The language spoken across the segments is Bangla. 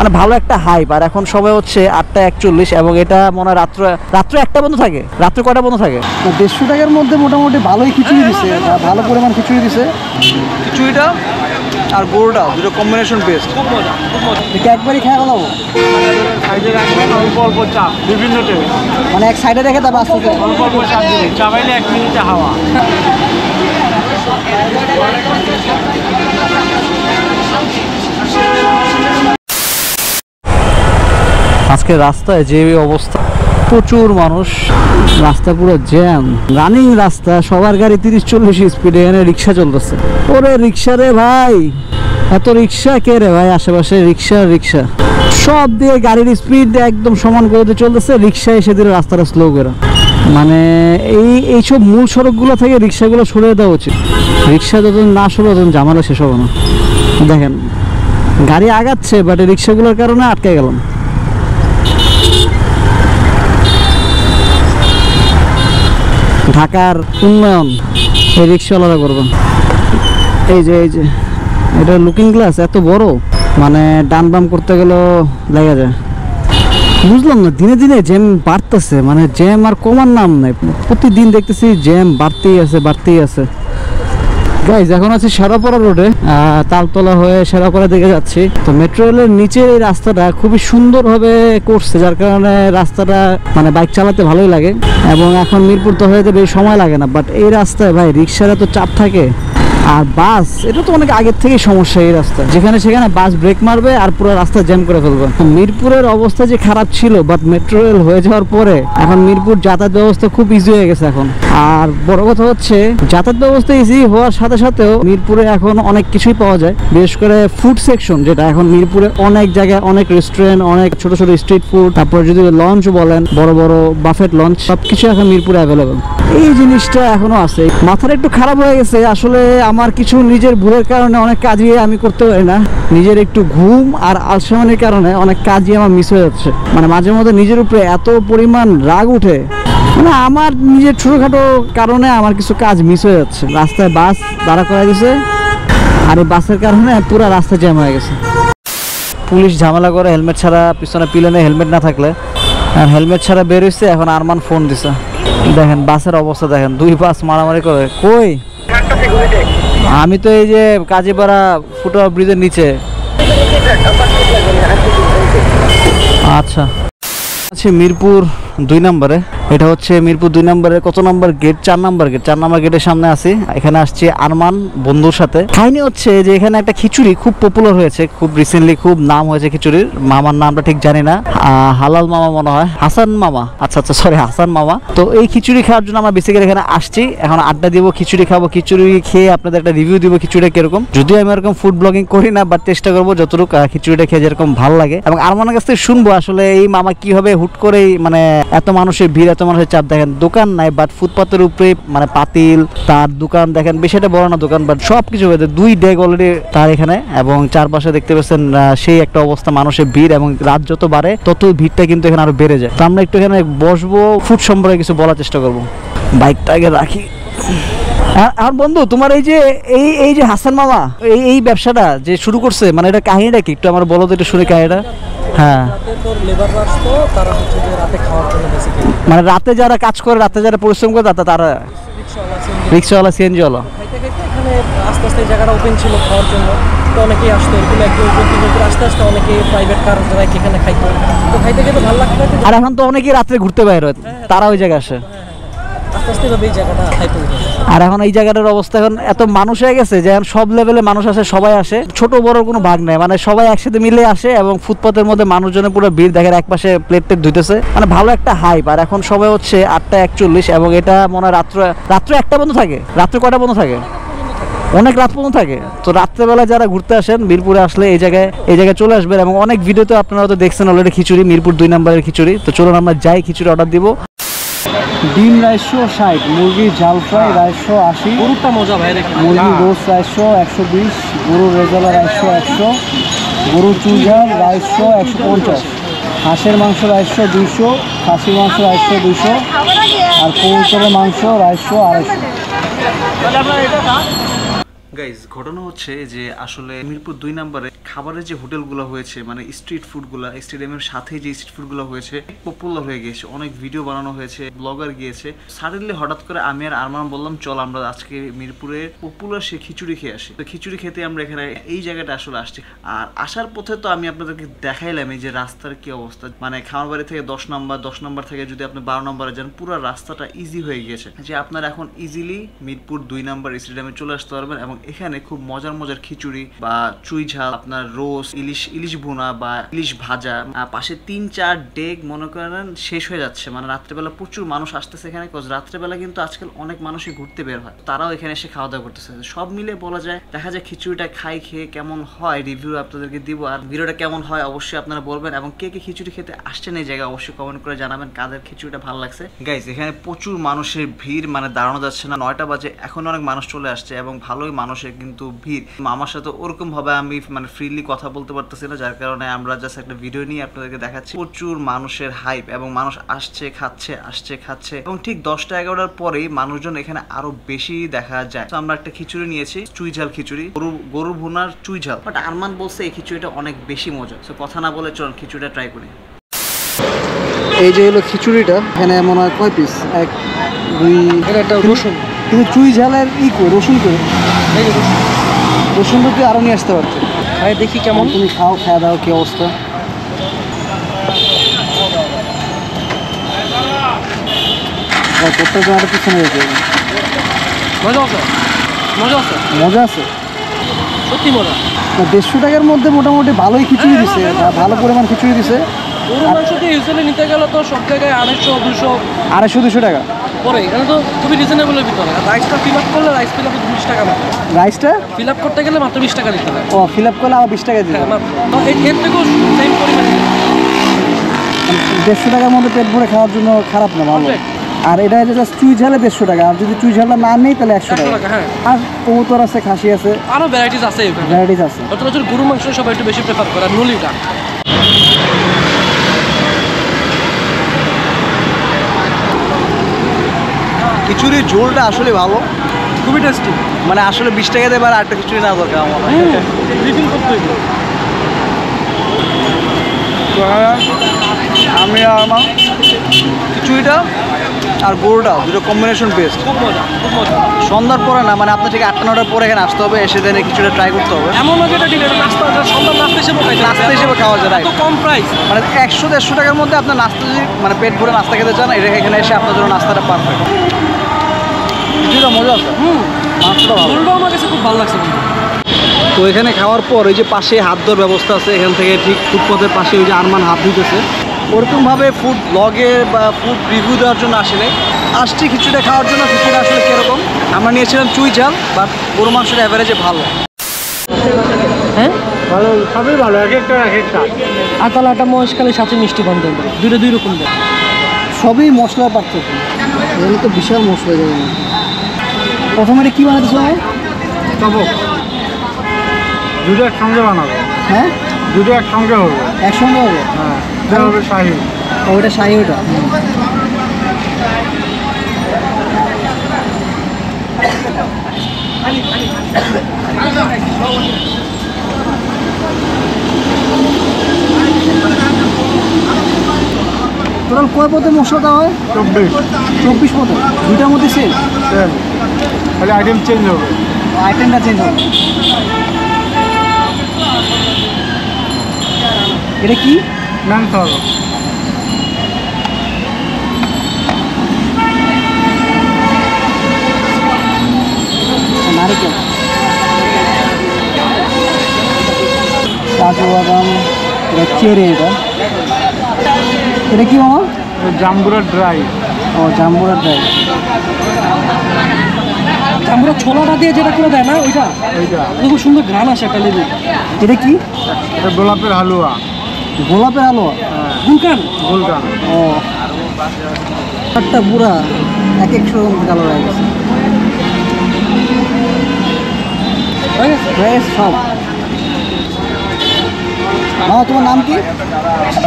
মানে ভালো একটা হাইপ। আর এখন সময় হচ্ছে 8:41 এবং এটা মনে হয় রাত্র 1টা বন্ধ থাকে। রাত্র কয়টা বন্ধ থাকে? 150 টাকার মধ্যে মোটামুটি ভালোই খিচুড়ি দিছে, ভালো পরিমাণ খিচুড়ি দিছে। খিচুড়িটা আর গরুটা দুটো কম্বিনেশন বেস্ট, খুব মজা একবারই খাওয়া গেল। সাইডে রাখবেন অল্প অল্প চাপ বিভিন্ন টেবিল, মানে এক সাইডে রেখে তারপর আস্তে আস্তে অল্প অল্প চাপ দিবেন, চাবাইলে 1 মিনিটে হাওয়া। আজকে রাস্তায় যে অবস্থা, প্রচুর মানুষ, রাস্তা পুরো জ্যাম, রানিং রাস্তা, সবার গাড়ি 30-40 স্পিডে, এখানে রিক্সা চলতেছে। ওরে রিক্সা রে ভাই, এত রিক্সা কে রে ভাই? আশেপাশে রিক্সা সব দিয়ে গাড়ির স্পিড একদম সমান করে চলতেছে, রিক্সা এসে দিলে রাস্তাটা স্লো করে। মানে এইসব মূল সড়কগুলো থেকে রিক্সাগুলো সরিয়ে দেওয়া উচিত। রিক্সা যতদিন না সরে ততদিন ঝামেলা শেষ হবে না। দেখেন গাড়ি আগাচ্ছে, বাট এই রিক্সাগুলোর কারণে আটকে গেলাম। ঢাকার উন্নয়ন এই রিক্সাওয়ালারা করবেন। এই যে এটা লুকিং গ্লাস এত বড়, মানে ডান বাম করতে গেলেও লেগে যায়। বুঝলাম না, দিনে দিনে জ্যাম বাড়তেছে, মানে জ্যাম আর কমার নাম নাই। প্রতিদিন দেখতেছি জ্যাম বাড়তেই আছে। গাইজ এখন আছি শেরাপাড়া রোডে, তালতলা হয়ে শেরাপাড়া দিকে যাচ্ছি। তো মেট্রো রেলের নিচে এই রাস্তাটা খুবই সুন্দরভাবে করছে, যার কারণে রাস্তাটা মানে বাইক চালাতে ভালোই লাগে। এবং এখন মিরপুর তো হয়ে বেশি সময় লাগে না, বাট এই রাস্তায় ভাই রিক্সার এত চাপ থাকে। আর বাস, এটা তো অনেক আগের থেকেই সমস্যা এই রাস্তা, যেখানে সেখানে বাস ব্রেক মারবে আর পুরো রাস্তা জ্যাম করে ফেলবে। মিরপুরের অবস্থা যে খারাপ ছিল, বাট মেট্রো রেল হয়ে যাওয়ার পরে এখন মিরপুর যাতায়াত ব্যবস্থা খুব ইজি হয়ে গেছে এখন। আর বড় কথা হচ্ছে যাতায়াত ব্যবস্থা ইজি হওয়ার সাথে সাথেও মিরপুরে এখন অনেক কিছুই পাওয়া যায়, বিশেষ করে ফুড সেকশন, যেটা এখন মিরপুরে অনেক জায়গায়, অনেক রেস্টুরেন্ট, অনেক ছোট ছোট স্ট্রিট ফুড, তারপর যদি লঞ্চ বলেন, বড় বড় বাফেট লঞ্চ, সবকিছু এখন মিরপুরে অ্যাভেলেবেল। এই জিনিসটা এখনো আছে। মাথাটা একটু খারাপ হয়ে গেছে আসলে, আমার কিছু নিজের ভুলের কারণে অনেক কাজই আমি করতে পারি না। নিজের একটু ঘুম আর আলসেমানির কারণে অনেক কাজই আমার মিস হয়ে যাচ্ছে। মানে মাঝে মধ্যে নিজের উপরে এত পরিমাণ রাগ উঠে, মানে আমার নিজের ছোটখাটো কারণে আমার কিছু কাজ মিস হয়ে যাচ্ছে। রাস্তায় বাস দাঁড়া করা দিছে, আর এই বাসের কারণে পুরো রাস্তা জ্যাম হয়ে গেছে। পুলিশ ঝামেলা করে হেলমেট ছাড়া, পিছনে পিলনে হেলমেট না থাকলে, আর হেলমেট ছাড়া বের হয়েছে। এখন আরমান ফোন দিছে, দেখেন বাসের অবস্থা দেখেন, 2 বাস মারামারি করে। কই? আমি তো এই যে কাজীপাড়া ফুটওভার ব্রিজের নিচে। আচ্ছা, মিরপুর 2 নম্বরে। এটা হচ্ছে মিরপুর 2 নম্বরে কত নম্বর গেট? 4 নম্বর গেট। 4 নম্বর গেটের সামনে আছি। এখানে আসছি আরমান বন্ধুর সাথে। কাহিনী হচ্ছে যে এখানে একটা খিচুড়ি খুব পপুলার হয়েছে, খুব রিসেন্টলি খুব নাম হয়েছে খিচুড়ির। মামার নামটা ঠিক জানি না, হালাল মামা মনে হয়, হাসান মামা। আচ্ছা সরি, হাসান মামা। তো এই খিচুড়ি খাওয়ার জন্য আমরা বেসিক্যালি এখানে আসছি। এখন আড্ডা দিব, খিচুড়ি খাবো, খিচুড়ি খেয়ে আপনাদের একটা রিভিউ দিব খিচুড়িটা কিরকম। যদিও আমি এরকম ফুড ব্লগিং করি না, বাট চেষ্টা করবো যতটুকু খিচুড়িটা খেয়ে যেরকম ভালো লাগে। এবং আরমানের কাছ থেকে শুনবো আসলে এই মামা কিভাবে হুট করে মানে এত মানুষের ভিড়, এত মানুষের চাপ। দেখেন দোকান নাই, বাট ফুটপাতের উপরে মানে পাতিল, তার দোকান দেখেন, বেশি একটা বড় না দোকান, বাট সবকিছু হয়েছে। 2 ডেক অলরেডি তার এখানে, এবং চারপাশে দেখতে পাচ্ছেন সেই একটা অবস্থা, মানুষের ভিড়। এবং রাত যত বাড়ে তত ভিড়টা কিন্তু এখানে আরো বেড়ে যায়। তো আমরা একটু এখানে বসবো, ফুড সম্পর্কে কিছু বলার চেষ্টা করবো। বাইকটা আগে রাখি। আর বন্ধু, তোমার এই যে হাসান মামা এই ব্যবসাটা যে শুরু করছে, মানে এটা কাহিনীটা কি একটু আমার বলো তো, একটু শুনে কাহিনীটা। হ্যাঁ, মানে রাতে যারা কাজ করে, রাতে যারা পরিশ্রম করে, তারা রিক্সাওয়ালা, সিএনজিওয়ালা। আস্তে আস্তে জায়গাটা ওপেন ছিল খাওয়ার জন্য, তো অনেকেই আসতো। এরকম আস্তে আস্তে অনেকেই প্রাইভেট কার এখানে খাইতো, তো খাইতে খেতে ভালো লাগতো। আর এখন তো অনেকেই রাত্রে ঘুরতে বাইরে হয়, তারা ওই জায়গায় আসে। আর এখন এই জায়গাটার অবস্থা, এখন এত মানুষ হয়ে গেছে যে এখন সব লেভেলে মানুষ আসে, সবাই আসে, ছোট বড় কোনো ভাগ নেই, মানে সবাই একসাথে মিলে আসে। এবং ফুটপাতের মধ্যে মানুষজনের পুরো ভিড়, দেখেন একপাশে প্লেট ধুইতেছে, মানে ভালো একটা হাইপ। আর এখন সময় হচ্ছে 8:41 এবং এটা মনে হয় রাত্র 1টা বন্ধ থাকে। রাত্রে কয়টা বন্ধ থাকে? অনেক রাত পর্যন্ত থাকে। তো রাত্রেবেলা যারা ঘুরতে আসেন মিরপুরে আসলে এই জায়গায় চলে আসবেন। এবং অনেক ভিডিওতে আপনারা হয়তো দেখছেন অলরেডি খিচুড়ি, মিরপুর 2 নম্বরের খিচুড়ি। তো চলুন আমরা যাই, খিচুড়ি অর্ডার দিব। ডিম 160, মুরগি ঝাল ফ্রাই 180, গরুটা মজা ভাই, মুরগি রোস্ট 120, গরুর রেজালা 100, গরুর চুলঝাল 150, হাঁসের মাংস 200, খাসির মাংস 200, আর কবুতরের মাংস 250। গাইজ ঘটনা হচ্ছে যে আসলে মিরপুর 2 নম্বরে খাবারের যে হোটেলগুলো হয়েছে মানে স্ট্রিট ফুডগুলো স্টেডিয়ামের সাথে যে স্ট্রিট ফুডগুলো হয়েছে পপুলার হয়ে গিয়েছে, অনেক ভিডিও বানানো হয়েছে, ব্লগার গিয়েছে। সাডেনলি হঠাৎ করে আমি আর আরমান বললাম চল আমরা আজকে মিরপুরের পপুলার সে খিচুড়ি খেয়ে আসি। তো খিচুড়ি খেতে আমরা এখানে এই জায়গাটা আসলে আসছি। আর আসার পথে তো আমি আপনাদেরকে দেখাইলাম এই যে রাস্তার কি অবস্থা, মানে খামারবাড়ি থেকে 10 নম্বর থেকে যদি আপনি 12 নম্বরে যান পুরো রাস্তাটা ইজি হয়ে গিয়েছে, যে আপনারা এখন ইজিলি মিরপুর 2 নম্বর স্টেডিয়ামে চলে আসতে পারবেন। এবং এখানে খুব মজার মজার খিচুড়ি বা চুই ঝাল, আপনার রোস্ট, ইলিশ ভুনা বা ইলিশ ভাজা, পাশে 3-4 ডেক মনে করেন শেষ হয়ে যাচ্ছে। মানে রাত্রেবেলা প্রচুর মানুষ আসতেছে এখানে, রাত্রেবেলা কিন্তু আজকাল অনেক মানুষই ঘুরতে বের হয়, তারাও এখানে এসে খাওয়া দাওয়া করতেছে। সব মিলে বলা যায় দেখা যায় খিচুড়িটা খেয়ে কেমন হয় রিভিউ আপনাদেরকে দিব। আর ভিডিওটা কেমন হয় অবশ্যই আপনারা বলবেন, এবং কে কে খিচুড়ি খেতে আসছেন এই জায়গায় অবশ্যই কমেন্ট করে জানাবেন কাদের খিচুড়িটা ভালো লাগছে। গাইজ এখানে প্রচুর মানুষের ভিড়, মানে দাঁড়ানো যাচ্ছে না। 9টা বাজে এখন অনেক মানুষ চলে আসছে এবং ভালোই মানুষের কিন্তু ভিড়। আমার সাথে ওরকম ভাবে আমি মানে ফ্রিলি কথা বলতে পারতেছি না, যার কারণে আমরা জাস্ট একটা ভিডিও নিয়ে আপনাদেরকে দেখাচ্ছি। প্রচুর মানুষের হাইপ এবং মানুষ আসছে খাচ্ছে এবং ঠিক 10টা-11টার পরেই মানুষজন এখানে আরো বেশি দেখা যায়। তো আমরা একটা খিচুড়ি নিয়েছি, চুই ঝাল খিচুড়ি, গরু ভুনার চুই ঝাল। বাট আরমান বলছে এই খিচুড়িটা অনেক বেশি মজা। তো কথা না বলে চলুন খিচুড়িটা ট্রাই করি। এই যে হলো খিচুড়িটা, এখানে মনে হয় কয় পিস, 1 2 একটা রসুন, কিন্তু চুই ঝালের রসুন করে রসুনটা তুই আরো নিয়ে আসতে পারছি। খাই দেখি কেমন। তুমি খাও, খাওয়া দাও কি অবস্থা। প্রত্যেকটা আরো পিছনে গেছে। মজা আছে সত্যি মজা। 150 টাকার মধ্যে মোটামুটি ভালোই খিচুড়ি দিছে, ভালো পরিমাণ খিচুড়ি দিছে। গরুর মাংস দিয়ে ইউজুয়ালি নিতে গেলে তো সব জায়গায় 250-200 টাকা পরে, এখানে তো খুবই রিজনেবলের ভিতরে। রাইসটা ফিল আপ করলে রাইস ফিল আপে 20 টাকা মাত্র। রাইসটা ফিল আপ করতে গেলে মাত্র 20 টাকা দিতে হবে। ও ফিল আপ করলে আবার 20 টাকা দিতে হ্যাঁ হবে। মাত্র। এর থেকেও সেম পরিমাণে 150 টাকার মধ্যে পেট ভরে খাওয়ার জন্য খারাপ না, ভালো। আর এটা জাস্ট চুই ঝালে 150 টাকা, আর যদি চুই ঝালটা না নেই তাহলে 100 টাকা। হ্যাঁ, আর কবুতর আছে, খাসি আছে, আরো ভ্যারাইটিস আছে এখানে। ভ্যারাইটিস আছে। সচরাচর গরুর মাংস সবাই একটু বেশি প্রেফার করে, নলিটা। খিচুড়ির ঝোলটা আসলে ভালো, খুবই টেস্টি। মানে আসলে 20 টাকা দেবে আর একটা খিচুড়ি না দরকার আমার। রিফিল করতে হইবে। আমি আর আমার খিচুড়িটা আর গরুটা দুটো কম্বিনেশন বেস্ট, খুব মজা, খুব মজা। সন্ধ্যার পরে না, মানে আপনার থেকে 8-9টার পরে এখানে আসতে হবে, এসে দেন খিচুড়িটা ট্রাই করতে হবে। এমন না যেটা ঠিক, এটা নাস্তা, সন্ধ্যার নাস্তা হিসেবে খাইতে, নাস্তা হিসেবে খাওয়া যায়, এত কম প্রাইস। মানে 100-150 টাকার মধ্যে আপনার নাস্তা যদি মানে পেট ভরে নাস্তা খেতে চান, এটা এখানে এসে আপনার জন্য নাস্তাটা পারফেক্ট। খিচুড়িটা মজা আছে, মাংসটা ভালো। ঝোলটাও আমার কাছে খুব ভালো লাগছে। তো এখানে খাওয়ার পর ওই যে পাশে হাত ধোয়ার ব্যবস্থা আছে, এখান থেকে ঠিক ফুটপথের পাশে ওই যে আরমান হাত ধুতেছে। ওরকমভাবে ফুড ব্লগে বা ফুড রিভিউ দেওয়ার জন্য আসছি খিচুড়িটা খাওয়ার জন্য। খিচুড়িটা আসলে কীরকম, আমরা নিয়েছিলাম চুই ঝাল, বাট গরু মাংসটা অ্যাভারেজে ভালো। হ্যাঁ ভালো, সবই ভালো, এক একটা এক একটা। আতালাটা মহেশখালীর সাথে মিষ্টি বন্ধ, দুটো 2 রকম দেয়। সবই মশলা পার্থক্য, এগুলো তো বিশাল মশলা যাবে না। প্রথমে এটা কী বানাতেছো আমি? টবক দুটো একসঙ্গে বানাবো। হ্যাঁ, দুটো একসঙ্গে হবে। একসঙ্গে হবে। হ্যাঁ, এটা হবে শাহি। ওইটা শাহি, ওটা টোটাল কয় পথে মশলা দেওয়া হয়? 24 পথে, দুইটার মধ্যে সেম, খালি আইটেম চেঞ্জ হবে, আইটেমটা চেঞ্জ হবে। এটা কি? মাংস হবে। নারিকেল, কাজু বাদাম, এটা চেরি, এটা কি মামা? জাম্বুরা ড্রাই। ও জাম্বুরা ড্রাই। আমরা ছোলাটা দিয়ে যেটা করে দেয় না, ওইটা খুব সুন্দর ঘ্রাণ আসে একটা লেবু। এটা কি? এটা গোলাপের হালুয়া। গোলাপের হালুয়া, গুলকান। ও একটা বুড়া এক 100 কালো হয়ে গেছে। সব মামা, তোমার নাম কি?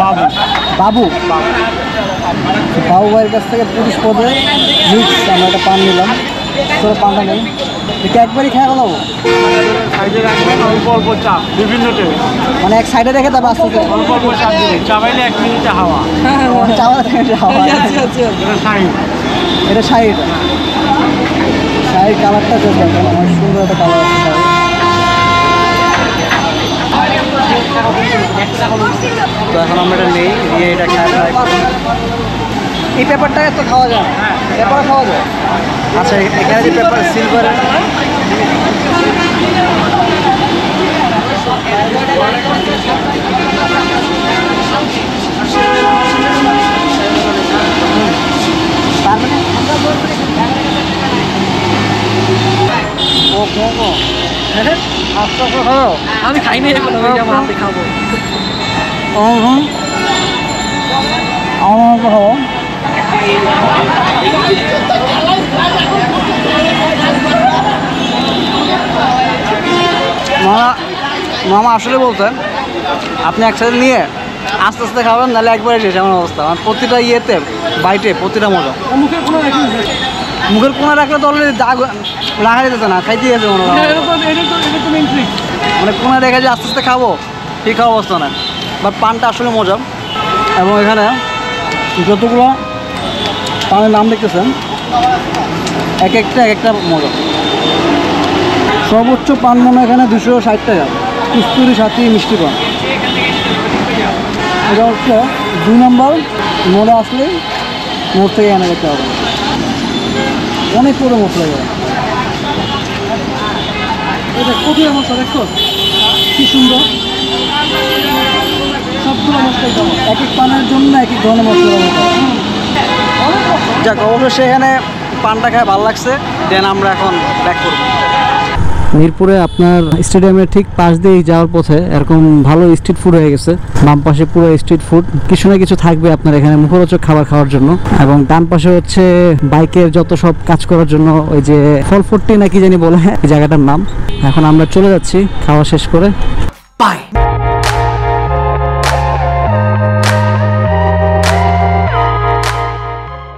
বাবু। বাবু বাবু ভাইয়ের কাছ থেকে 25 পদে মিক্স আমরা একটা পান নিলাম। তোরা পানটা নেই। এটা একবারই খেয়ে ফেলাবো, সাইডে রাখবেন, অল্প অল্প চাপ, বিভিন্ন টেবিল, মানে এক সাইডে রেখে তারপর আস্তে আস্তে অল্প অল্প চাপ দিবেন, চাবাইলে 1 মিনিটে হাওয়া। চাওয়া খাওয়া। এটা শাহি। এটা শাহির কালারটা চলছে, অনেক সুন্দর একটা কালার আছে শাহির। তো এখন আমরা এটা নেই, নিয়ে এটা খাই। এই পেপারটা তো খাওয়া যায়, পেপার খাওয়া যায়। আচ্ছা, এখানে যে পেপার সিলভার, আমি খাই নাই এখন, আমি আমার হাতে খাবো। মামা আসলে বলতেন আপনি একসাথে নিয়ে আস্তে আস্তে খাবেন, নাহলে একবারে শেষ এমন অবস্থা। মানে প্রতিটা ইয়েতে বাইটে প্রতিটা মজা। মুখের কোনো রাখি মুখের কোনা রাখলে তো অলরেডি দাগ রাখা যেতেছে না, খাইতে গেছে মনে হয়। এটা তো মেইন ট্রিক। মানে কোনা রেখে যে আস্তে আস্তে খাবো ঠিক খাওয়া অবস্থা না, বাট পানটা আসলে মজা। এবং এখানে যতগুলো পানের নাম দেখতেছেন এক একটা মজা। সর্বোচ্চ পান মনে হয় এখানে 260 টাকা, কস্তুরি সাথী মিষ্টি পান। এটা হচ্ছে 2 নম্বর মোড়ে আসলেই মোড় থেকে এনে যেতে হবে, অনেক করে মশলা যায়। এটা কঠিন মশলা দেখো কি সুন্দর, সবগুলো মশলাই দাও। এক এক পানের জন্য এক এক ধরনের মশলা যাক, অবশ্য সেখানে পানটা খায় ভালো লাগছে। দেন আমরা এখন ব্যাক করব। মিরপুরে আপনার স্টেডিয়ামের ঠিক পাশ দিয়ে যাওয়ার পথে এরকম ভালো স্ট্রিট ফুড হয়ে গেছে। বাম পাশে পুরো স্ট্রিট ফুড, কিছু না কিছু থাকবে আপনার এখানে মুখরোচক খাবার খাওয়ার জন্য। এবং ডান পাশে হচ্ছে বাইকের যত সব কাজ করার জন্য, ওই যে ফল 40 নাকি জানি বলে এই জায়গাটার নাম। এখন আমরা চলে যাচ্ছি খাওয়া শেষ করে। বাই।